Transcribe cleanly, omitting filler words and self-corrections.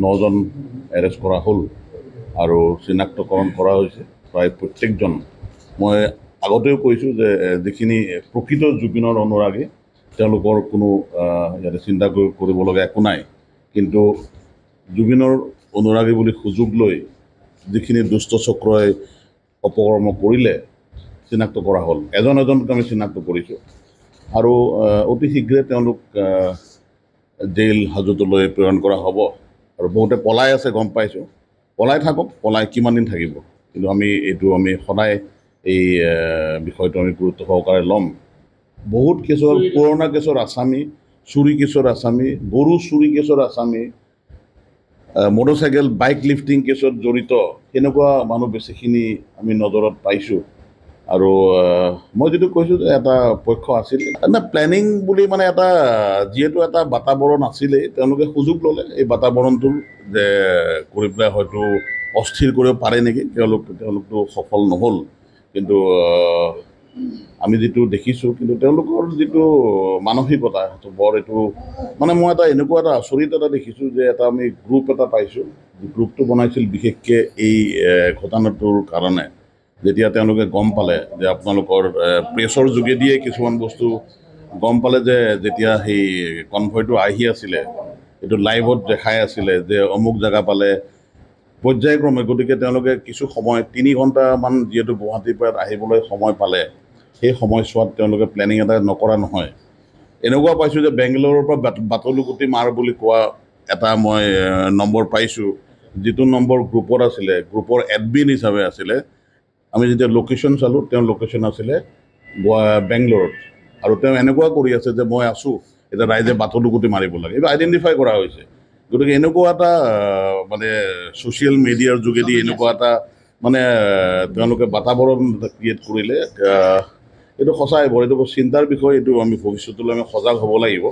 9জন arrest কৰা হ'ল আৰু চিনাক্তকৰণ কৰা হৈছে প্ৰায় প্ৰত্যেকজন। মই আগতেও কৈছোঁ যে যিখিনি প্ৰকৃত জুবিনৰ অনুৰাগী তেওঁলোকৰ কোনো ইয়াতে চিন্তা কৰিবলগীয়া একো নাই, কিন্তু জুবিনৰ অনুৰাগী বুলি সুযোগ লৈ যিখিনি দুষ্ট চক্ৰই অপকৰ্ম কৰিলে চিনাক্ত কৰা হ'ল। এজন এজনকৈ আমি চিনাক্ত কৰিছোঁ আৰু অতি শীঘ্ৰে তেওঁলোক জেইল হাজতলৈ প্ৰেৰণ কৰা হ'ব। আৰু বহুতে পলাই আছে, গম পাইছোঁ। পলাই থাকক, পলাই কিমান দিন থাকিব, কিন্তু আমি সদায় এই বিষয়টো আমি গুৰুত্ব সহকাৰে ল'ম। বহুত কেছৰ পুৰণা কেছৰ আসামী, চুৰি কেছৰ আসামী, গৰু চুৰি কেছৰ আসামী, মটৰচাইকেল বাইক লিফটিং কেছত জড়িত সেনেকুৱা মানুহ বেছিখিনি আমি নজৰত পাইছোঁ। আৰু মই যিটো কৈছোঁ যে এটা পক্ষ আছিল প্লেনিং বুলি মানে এটা যিহেতু এটা বাতাবৰণ আছিলে, তেওঁলোকে সুযোগ ল'লে এই বাতাবৰণটো যে কৰি পেলাই হয়তো অস্থিৰ কৰিব পাৰে নেকি, তেওঁলোকতো সফল নহ'ল। কিন্তু আমি যিটো দেখিছোঁ, কিন্তু তেওঁলোকৰ যিটো মানসিকতা সেইটো বৰ এইটো মানে মই এনেকুৱা এটা আচৰিত এটা দেখিছোঁ যে আমি গ্ৰুপ এটা পাইছোঁ। গ্ৰুপটো বনাইছিল বিশেষকৈ এই ঘটনাটোৰ কাৰণে। যেতিয়া তেওঁলোকে গম পালে যে আপোনালোকৰ প্ৰেছৰ যোগেদিয়ে কিছুমান বস্তু গম পালে, যে যেতিয়া সেই কনভয়টো আহি আছিলে, এইটো লাইভত দেখাই আছিলে যে অমুক জেগা পালে পৰ্যায়ক্ৰমে, গতিকে তেওঁলোকে কিছু সময় 3 ঘণ্টামান যিহেতু গুৱাহাটীৰ পৰা আহিবলৈ সময় পালে, সেই সময়ছোৱাত তেওঁলোকে প্লেনিং এটা নকৰা নহয়। এনেকুৱা পাইছোঁ যে বেংগলোৰৰ পৰা বাটলুগুটি মাৰ বুলি কোৱা এটা মই নম্বৰ পাইছোঁ, যিটো নম্বৰ গ্ৰুপত আছিলে, গ্ৰুপৰ এডমিন হিচাপে আছিলে। আমি যেতিয়া লোকেশ্যন চালোঁ, তেওঁৰ লোকেশ্যন আছিলে বেংগলোৰত, আৰু তেওঁ এনেকুৱা কৰি আছে যে মই আছোঁ, এতিয়া ৰাইজে বাটলুগুটি মাৰিব লাগে, এইটো আইডেণ্টিফাই কৰা হৈছে। গতিকে এনেকুৱা এটা মানে ছ'চিয়েল মিডিয়াৰ যোগেদি এনেকুৱা এটা মানে তেওঁলোকে বাতাবৰণ ক্ৰিয়েট কৰিলে, এইটো সঁচাই বৰ এইটো চিন্তাৰ বিষয়। এইটো আমি ভৱিষ্যতলৈ আমি সজাগ হ'ব লাগিব।